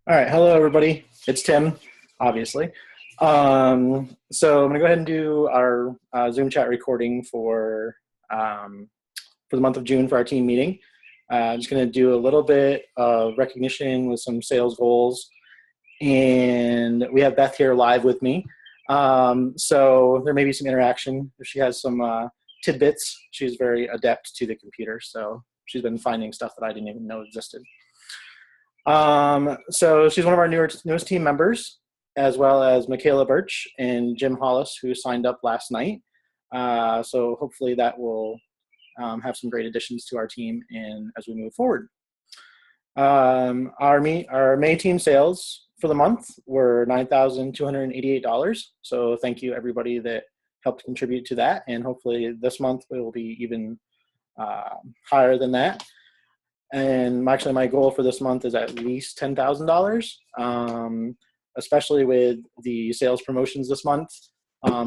All right, hello everybody. It's Tim, obviously. So I'm gonna go ahead and do our Zoom chat recording for the month of June for our team meeting. I'm just gonna do a little bit of recognition with some sales goals, and we have Beth here live with me. So there may be some interaction if she has some tidbits. She's very adept to the computer, so she's been finding stuff that I didn't even know existed. So she's one of our newest team members, as well as Michaela Birch and Jim Hollis, who signed up last night. So hopefully that will have some great additions to our team and as we move forward. Our May team sales for the month were $9,288. So thank you everybody that helped contribute to that, and hopefully this month it will be even higher than that. And actually, my goal for this month is at least $10,000, especially with the sales promotions this month,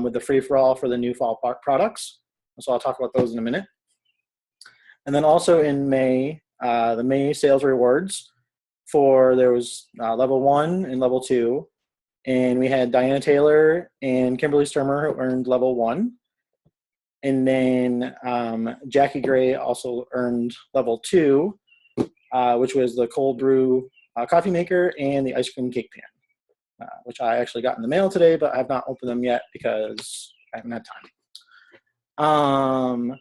with the free-for-all for the new fall products. So I'll talk about those in a minute. And then also in May, the May sales rewards there was level 1 and level 2. And we had Diana Taylor and Kimberly Sturmer who earned level 1. And then Jackie Gray also earned level 2. Which was the cold brew coffee maker and the ice cream cake pan, which I actually got in the mail today, but I have not opened them yet because I haven't had time.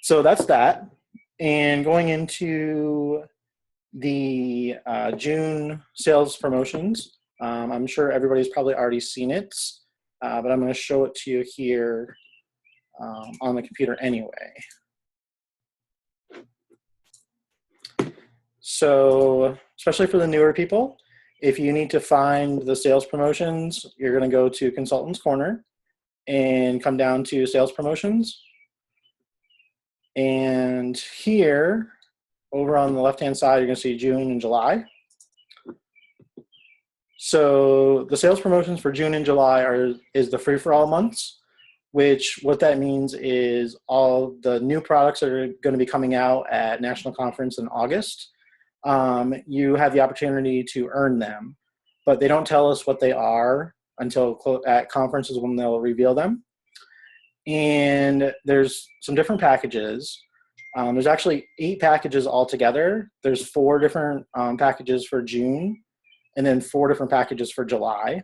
So that's that. And going into the June sales promotions, I'm sure everybody's probably already seen it, but I'm going to show it to you here on the computer anyway. So, especially for the newer people, if you need to find the sales promotions, you're going to go to Consultants Corner and come down to Sales Promotions. And here, over on the left-hand side, you're going to see June and July. So the sales promotions for June and July is the free-for-all months, which what that means is all the new products that are going to be coming out at National Conference in August. You have the opportunity to earn them, but they don't tell us what they are until at conferences when they'll reveal them. And there's some different packages. There's actually 8 packages altogether. There's 4 different packages for June, and then 4 different packages for July.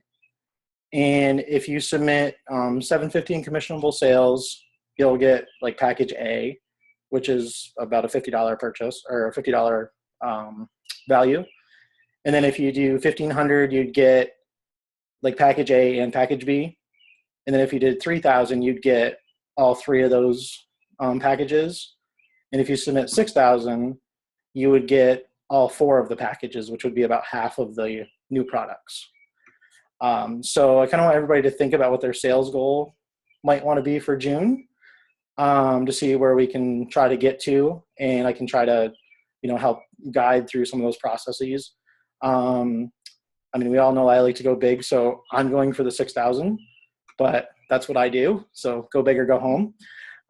And if you submit $750 in commissionable sales, you'll get like package A, which is about a $50 purchase or a $50 value. And then if you do 1,500, you'd get like package A and package B. And then if you did 3,000, you'd get all 3 of those packages. And if you submit 6,000, you would get all 4 of the packages, which would be about half of the new products. So I kind of want everybody to think about what their sales goal might want to be for June, to see where we can try to get to, and I can try to help guide through some of those processes. I mean, we all know I like to go big, so I'm going for the 6,000, but that's what I do. So go big or go home.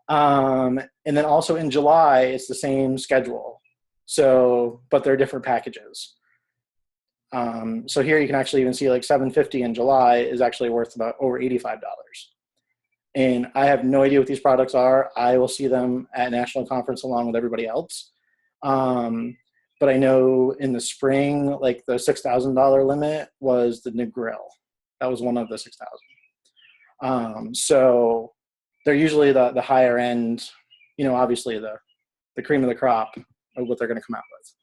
And then also in July, it's the same schedule. So, but they're different packages. So here you can actually even see like $750 in July is actually worth about over $85. And I have no idea what these products are. I will see them at National Conference along with everybody else. But I know in the spring, like the $6,000 limit was the Negril. That was one of the 6,000. So they're usually the higher end, obviously the cream of the crop of what they're going to come out with.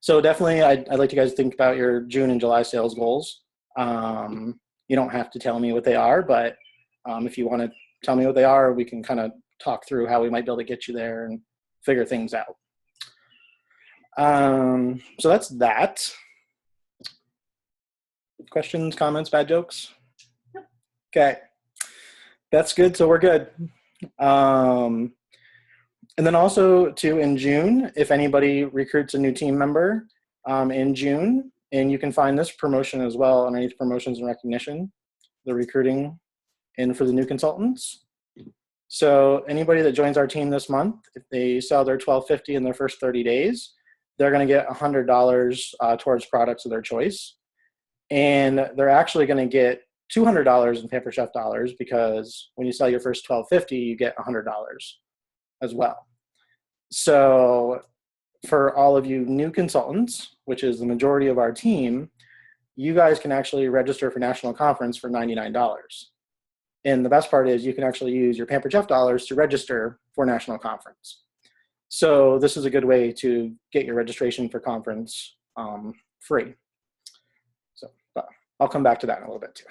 So definitely I'd like you guys to think about your June and July sales goals. You don't have to tell me what they are, but if you want to tell me what they are, we can kind of talk through how we might be able to get you there and figure things out. So that's that. Questions, comments, bad jokes? Okay, that's good. So we're good. And then also too, in June, if anybody recruits a new team member in June, and you can find this promotion as well underneath promotions and recognition, the recruiting and for the new consultants. So anybody that joins our team this month, if they sell their $1,250 in their first 30 days, they're going to get $100 towards products of their choice. And they're actually going to get $200 in Pampered Chef dollars, because when you sell your first $12.50, you get $100 as well. So for all of you new consultants, which is the majority of our team, you guys can actually register for National Conference for $99. And the best part is you can actually use your Pampered Chef dollars to register for National Conference. So this is a good way to get your registration for conference free. So but I'll come back to that in a little bit too.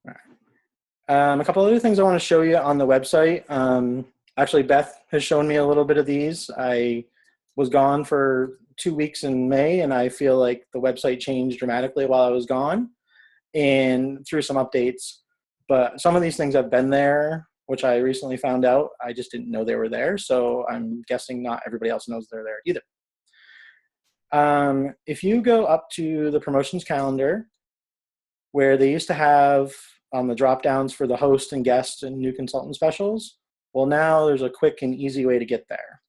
All right. A couple other things I want to show you on the website. Actually, Beth has shown me a little bit of these. I was gone for 2 weeks in May, and I feel like the website changed dramatically while I was gone and through some updates. But some of these things have been there, which I recently found out. I just didn't know they were there, so I'm guessing not everybody else knows they're there either. If you go up to the promotions calendar, where they used to have the drop downs for the host and guest and new consultant specials, well, now there's a quick and easy way to get there.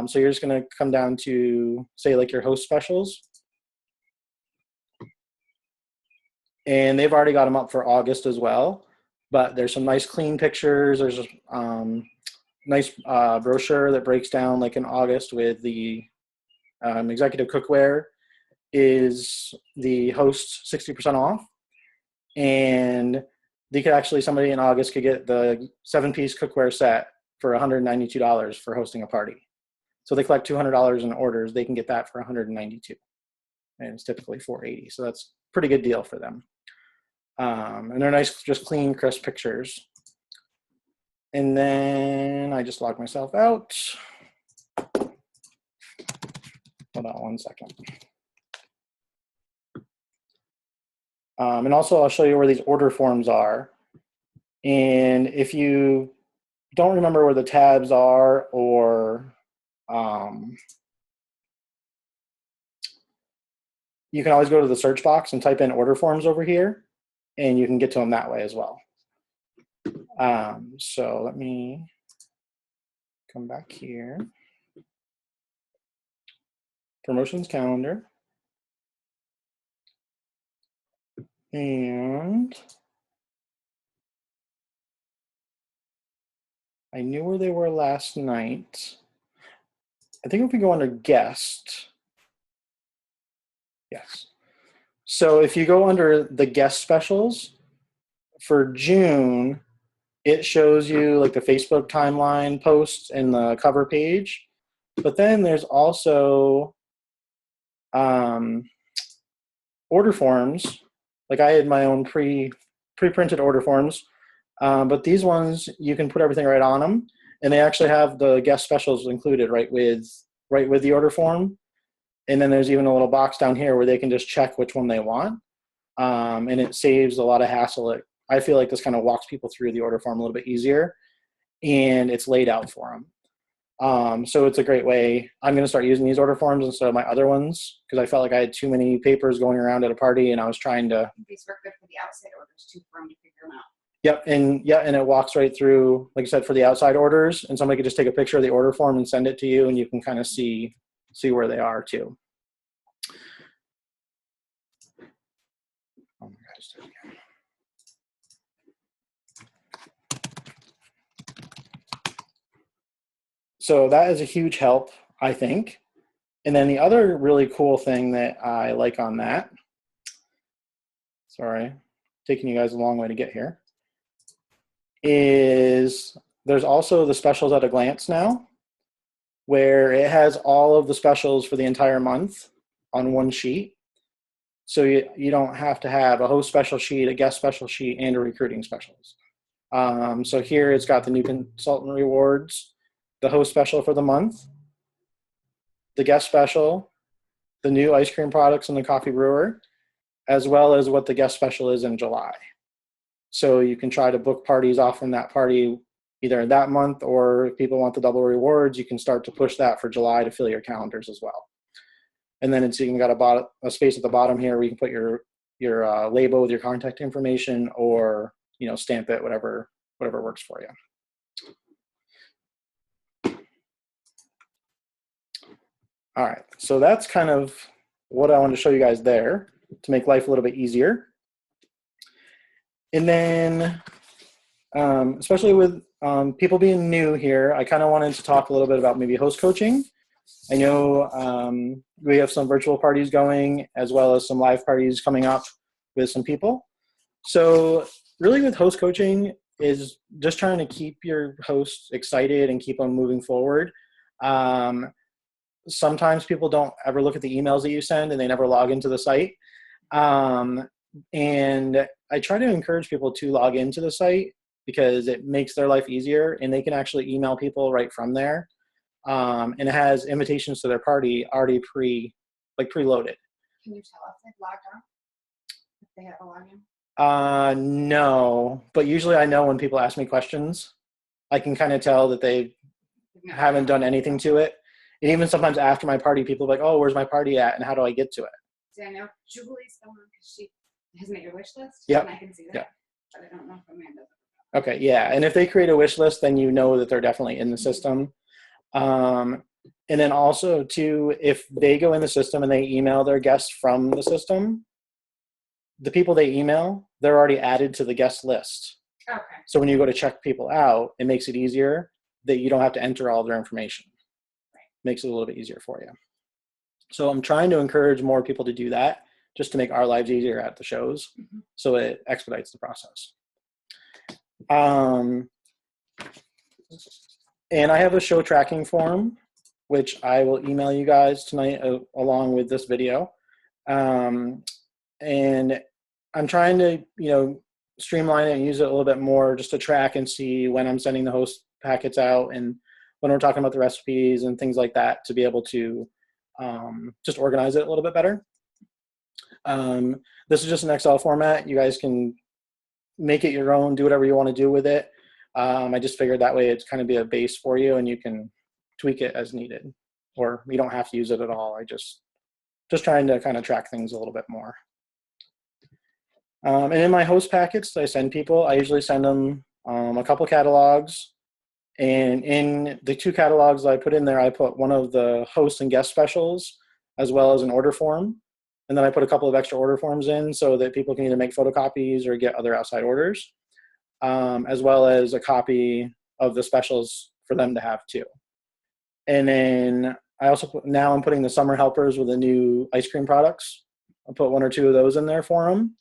So you're just going to come down to, say, like your host specials. And they've already got them up for August as well. But there's some nice clean pictures. There's a nice brochure that breaks down, like in August, with the executive cookware is the host 60% off. And they could actually, somebody in August could get the 7-piece cookware set for $192 for hosting a party. So they collect $200 in orders. They can get that for $192, and it's typically $480. So that's a pretty good deal for them. And they're nice, just clean, crisp pictures. And then I just logged myself out. Hold on one second. And also I'll show you where these order forms are. And if you don't remember where the tabs are, or you can always go to the search box and type in order forms over here, and you can get to them that way as well. So let me come back here. Promotions calendar. And I knew where they were last night. I think if we go under guest, yes. So if you go under the guest specials for June, it shows you like the Facebook timeline posts and the cover page. But then there's also order forms. Like I had my own pre-printed order forms, but these ones you can put everything right on them, and they actually have the guest specials included right with the order form. And then there's even a little box down here where they can just check which one they want, and it saves a lot of hassle. I feel like this kind of walks people through the order form a little bit easier, and it's laid out for them. So it's a great way. I'm going to start using these order forms instead of my other ones, because I felt like I had too many papers going around at a party, and I was trying to. These work good for the outside orders too, for them to figure them out. Yep, and it walks right through, like I said, for the outside orders, and somebody could just take a picture of the order form and send it to you, and you can kind of see where they are too. Oh my gosh. So that is a huge help, I think. And then the other really cool thing that I like on that, sorry, taking you guys a long way to get here, is there's also the specials at a glance now, where it has all of the specials for the entire month on one sheet. So you don't have to have a host special sheet, a guest special sheet, and a recruiting specials. So here it's got the new consultant rewards, the host special for the month, the guest special, the new ice cream products and the coffee brewer, as well as what the guest special is in July. So you can try to book parties off from that party either that month, or if people want the double rewards, you can start to push that for July to fill your calendars as well. And then it's even got a space at the bottom here where you can put your label with your contact information, or stamp it, whatever works for you. All right, so that's kind of what I wanted to show you guys there to make life a little bit easier. And then, especially with people being new here, I kind of wanted to talk a little bit about maybe host coaching. I know we have some virtual parties going as well as some live parties coming up with some people. So really with host coaching is just trying to keep your hosts excited and keep them moving forward. Sometimes people don't ever look at the emails that you send and they never log into the site. And I try to encourage people to log into the site because it makes their life easier and they can actually email people right from there. And it has invitations to their party already preloaded. Can you tell if they've logged on? If they have a login? No, but usually I know when people ask me questions, I can kind of tell that they haven't done anything to it. And even sometimes after my party, people are like, oh, where's my party at? And how do I get to it? See, I know Julie's the one because she has made a wish list. Yep. And I can see that. Yep. But I don't know if Amanda's. Okay, yeah. And if they create a wish list, then you know that they're definitely in the system. And then also, too, if they go in the system and they email their guests from the system, the people they email, they're already added to the guest list. Okay. So when you go to check people out, it makes it easier that you don't have to enter all their information. Right. Makes it a little bit easier for you. So I'm trying to encourage more people to do that just to make our lives easier at the shows. Mm-hmm. So it expedites the process. And I have a show tracking form, which I will email you guys tonight along with this video. And I'm trying to, streamline it and use it a little bit more just to track and see when I'm sending the host packets out and when we're talking about the recipes and things like that to be able to just organize it a little bit better. This is just an Excel format. You guys can make it your own, do whatever you want to do with it. I just figured that way it's kind of be a base for you and you can tweak it as needed, or you don't have to use it at all. I just trying to kind of track things a little bit more. And in my host packets that I send people, I usually send them a couple catalogs. And in the 2 catalogs I put in there, I put one of the host and guest specials as well as an order form. And then I put a couple of extra order forms in so that people can either make photocopies or get other outside orders, as well as a copy of the specials for them to have too. And then I also now I'm putting the summer helpers with the new ice cream products. I'll put 1 or 2 of those in there for them.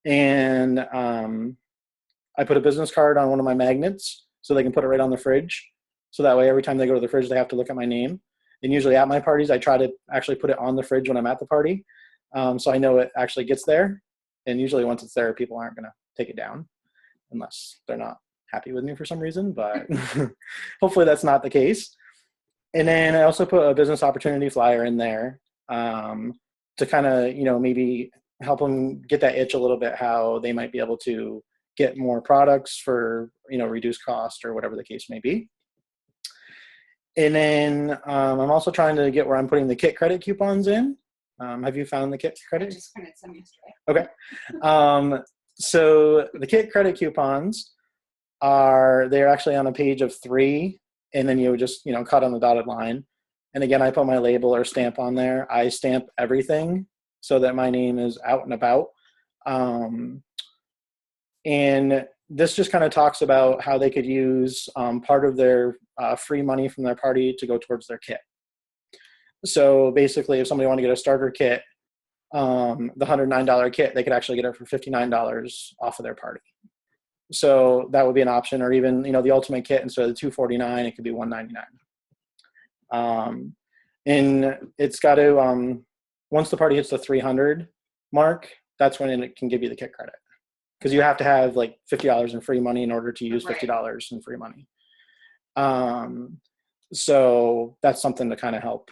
And I put a business card on one of my magnets so they can put it right on the fridge. So that way, every time they go to the fridge, they have to look at my name. And usually at my parties, I try to actually put it on the fridge when I'm at the party. So I know it actually gets there. And usually once it's there, people aren't going to take it down unless they're not happy with me for some reason. But hopefully that's not the case. And then I also put a business opportunity flyer in there to kind of, maybe help them get that itch a little bit, how they might be able to get more products for, reduced cost or whatever the case may be. And then I'm also trying to get where I'm putting the kit credit coupons in. Have you found the kit credit? I just printed some yesterday. Okay. So the kit credit coupons they're actually on a page of 3, and then you would just, cut on the dotted line. And again, I put my label or stamp on there. I stamp everything so that my name is out and about. And this just kind of talks about how they could use part of their free money from their party to go towards their kit. So basically, if somebody wanted to get a starter kit, the $109 kit, they could actually get it for $59 off of their party. So that would be an option, or even, the ultimate kit, instead of the $249, it could be $199. And it's got to, once the party hits the 300 mark, that's when it can give you the kit credit. Because you have to have like $50 in free money in order to use $50 in free money. So that's something to kind of help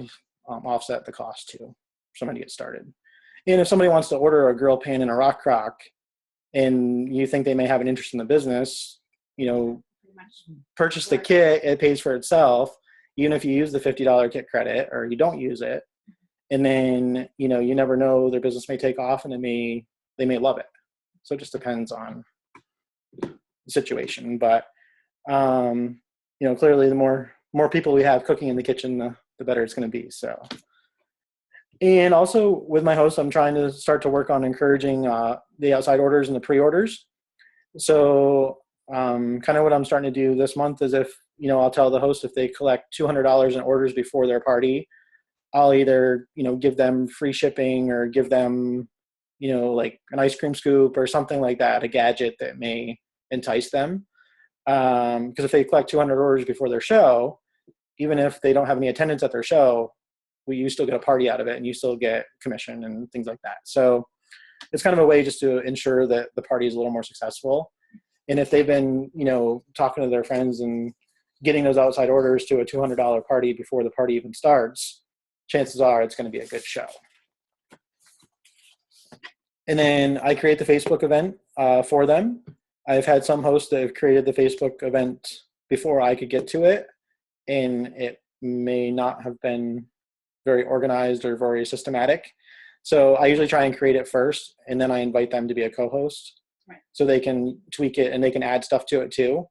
offset the cost too, for somebody to get started. And if somebody wants to order a grill pan and a rock crock, and you think they may have an interest in the business, purchase the kit, it pays for itself, even if you use the $50 kit credit or you don't use it. And then, you never know, their business may take off and they may love it. So it just depends on the situation. But, clearly the more people we have cooking in the kitchen, the better it's going to be. So And also with my host, I'm trying to start to work on encouraging the outside orders and the pre-orders. So kind of what I'm starting to do this month is if, I'll tell the host if they collect $200 in orders before their party, I'll either, give them free shipping or give them, like an ice cream scoop or something like that, a gadget that may entice them. Because if they collect 200 orders before their show, even if they don't have any attendance at their show, you still get a party out of it and you still get commission and things like that. So it's kind of a way just to ensure that the party is a little more successful. And if they've been, talking to their friends and getting those outside orders to a $200 party before the party even starts, chances are it's going to be a good show. And then I create the Facebook event for them. I've had some hosts that have created the Facebook event before I could get to it, and it may not have been very organized or very systematic. So I usually try and create it first, and then I invite them to be a co-host. Right. So they can tweak it and they can add stuff to it too.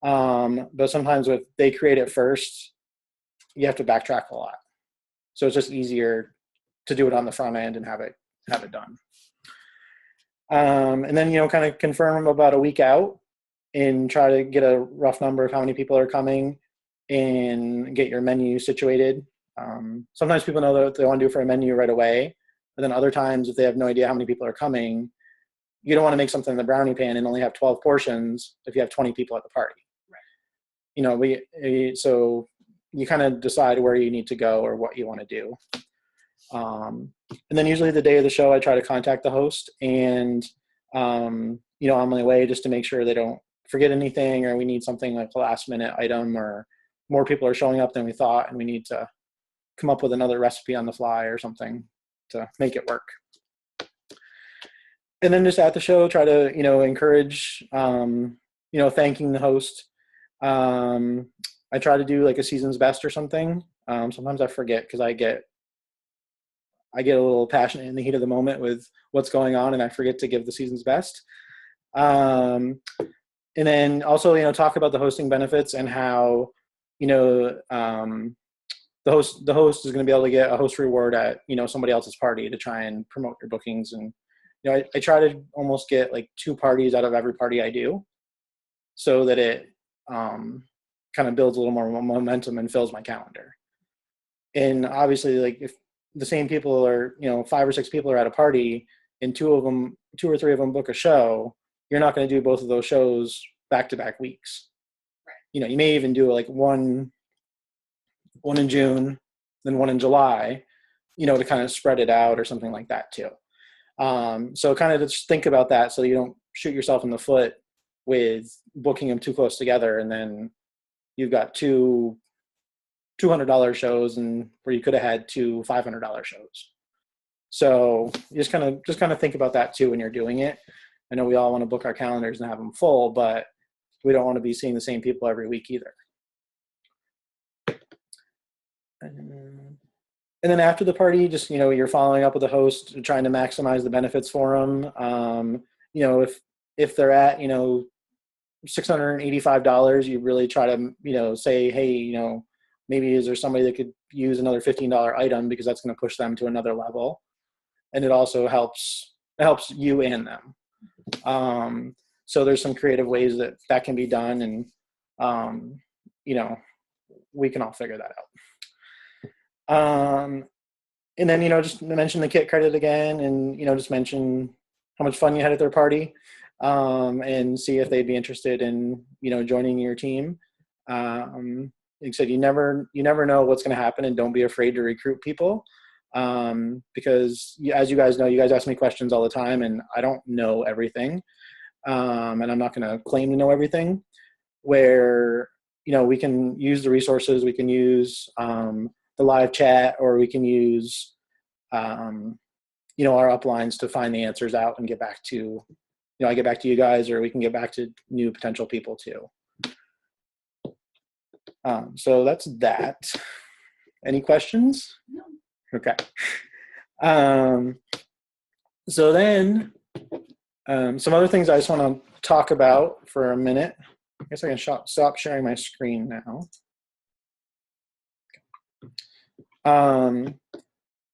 But sometimes if they create it first, you have to backtrack a lot. So it's just easier to do it on the front end and have it done. And then, kind of confirm about a week out and try to get a rough number of how many people are coming and get your menu situated. Sometimes people know that they want to do it for a menu right away, but then other times if they have no idea how many people are coming, you don't want to make something in the brownie pan and only have 12 portions if you have 20 people at the party. Right. So you kind of decide where you need to go or what you want to do. And then usually the day of the show, I try to contact the host and, on my way just to make sure they don't forget anything or we need something like a last minute item or more people are showing up than we thought and we need to come up with another recipe on the fly or something to make it work. And then just at the show, try to, encourage, thanking the host. I try to do like a season's best or something. Sometimes I forget because I get a little passionate in the heat of the moment with what's going on and I forget to give the season's best. And then also, talk about the hosting benefits and how, the host is going to be able to get a host reward at, somebody else's party to try and promote your bookings. And, I try to almost get like 2 parties out of every party I do so that it kind of builds a little more momentum and fills my calendar. And obviously, like if the same people are, 5 or 6 people are at a party and 2 or 3 of them book a show, you're not going to do both of those shows back-to-back weeks. Right. You may even do like one in June, then one in July, to kind of spread it out or something like that too. So kind of just think about that so you don't shoot yourself in the foot with booking them too close together and then you've got 2 $200 shows and where you could have had 2 $500 shows. So you just kind of think about that too when you're doing it. I know we all want to book our calendars and have them full, but we don't want to be seeing the same people every week either. And then after the party, just, you're following up with the host, trying to maximize the benefits for them. If they're at, $685, you really try to, say, hey, maybe is there somebody that could use another $15 item because that's going to push them to another level. And it also helps you and them. So there's some creative ways that can be done and, we can all figure that out. And then, just mention the kit credit again and, just mention how much fun you had at their party, and see if they'd be interested in, joining your team. Like I said, you never know what's going to happen and don't be afraid to recruit people. Because as you guys know, you guys ask me questions all the time and I don't know everything. And I'm not going to claim to know everything where, we can use the resources, we can use, the live chat, or we can use, our uplines to find the answers out and get back to, I get back to you guys, or we can get back to new potential people too. So that's that. Any questions? No. Okay. So then, some other things I just want to talk about for a minute. I guess I can stop sharing my screen now.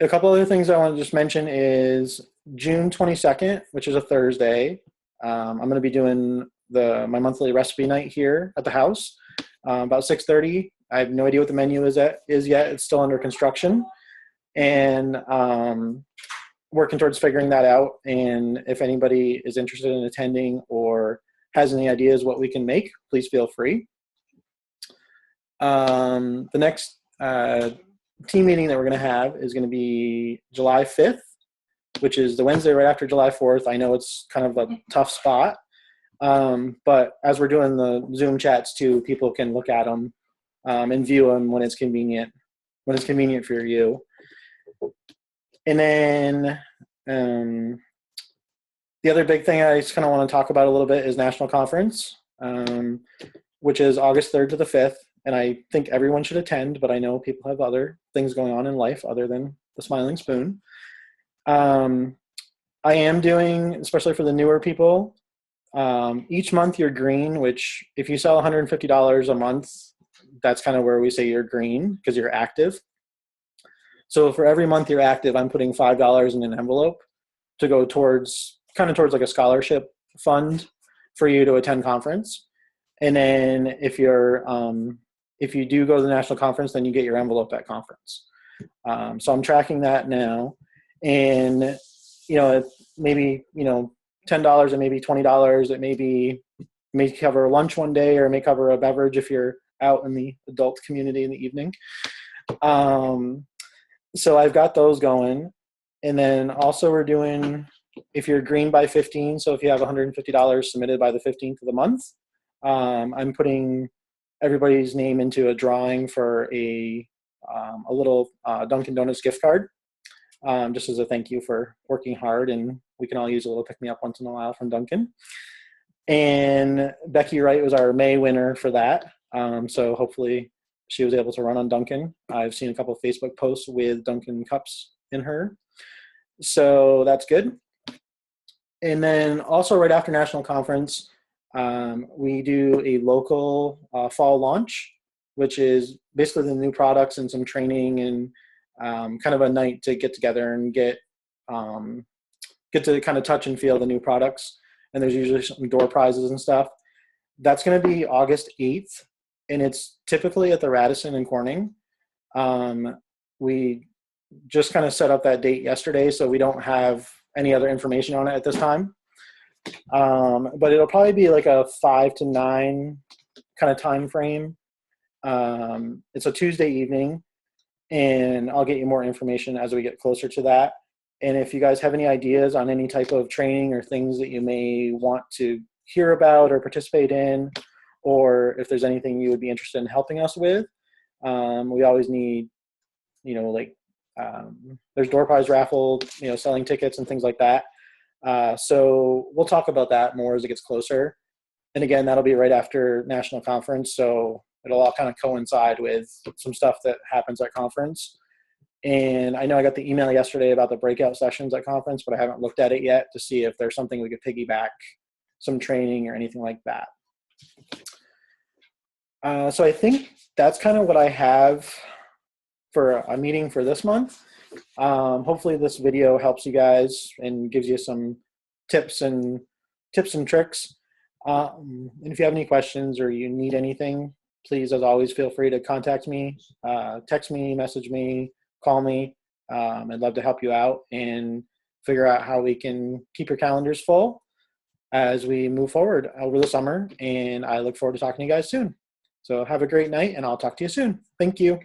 A couple other things I want to just mention is June 22nd, which is a Thursday. I'm going to be doing my monthly recipe night here at the house about 6:30. I have no idea what the menu is yet. It's still under construction, and working towards figuring that out. And if anybody is interested in attending or has any ideas what we can make, please feel free. The next team meeting that we're going to have is going to be July 5th, which is the Wednesday right after July 4th. I know it's kind of a tough spot, but as we're doing the Zoom chats too, people can look at them and view them when it's convenient for you. And then the other big thing I just kind of want to talk about a little bit is National Conference, which is August 3rd to the 5th. And I think everyone should attend, but I know people have other things going on in life other than the Smiling Spoon. I am doing, especially for the newer people, each month you're green, which if you sell $150 a month, that's kind of where we say you're green because you're active. So for every month you're active, I'm putting $5 in an envelope to go towards like a scholarship fund for you to attend conference. And then if you do go to the national conference, then you get your envelope at conference. So I'm tracking that now, and maybe $10, it may be $20, it may cover lunch one day, or it may cover a beverage if you're out in the adult community in the evening. So I've got those going. And then also we're doing, if you're green by 15, so if you have $150 submitted by the 15th of the month, I'm putting everybody's name into a drawing for a little Dunkin' Donuts gift card, just as a thank you for working hard, and we can all use a little pick-me-up once in a while from Dunkin'. And Becky Wright was our May winner for that, so hopefully she was able to run on Dunkin'. I've seen a couple of Facebook posts with Dunkin' cups in her, so that's good. And then also right after National Conference, we do a local fall launch, which is basically the new products and some training and kind of a night to get together and get to kind of touch and feel the new products. And there's usually some door prizes and stuff. That's going to be August 8th, and it's typically at the Radisson in Corning. We just kind of set up that date yesterday, so we don't have any other information on it at this time. But it'll probably be like a 5 to 9 kind of time frame. It's a Tuesday evening, and I'll get you more information as we get closer to that. And if you guys have any ideas on any type of training or things that you may want to hear about or participate in, or if there's anything you would be interested in helping us with, we always need, there's door prize raffle, selling tickets and things like that. So we'll talk about that more as it gets closer. And again, that'll be right after National Conference, so it'll all kind of coincide with some stuff that happens at conference. And I know I got the email yesterday about the breakout sessions at conference, but I haven't looked at it yet to see if there's something we could piggyback some training or anything like that. So I think that's kind of what I have for a meeting for this month. Hopefully this video helps you guys and gives you some tips and tricks. And if you have any questions or you need anything, please, as always, feel free to contact me, text me, message me, call me. I'd love to help you out and figure out how we can keep your calendars full as we move forward over the summer. And I look forward to talking to you guys soon. So have a great night, and I'll talk to you soon. Thank you.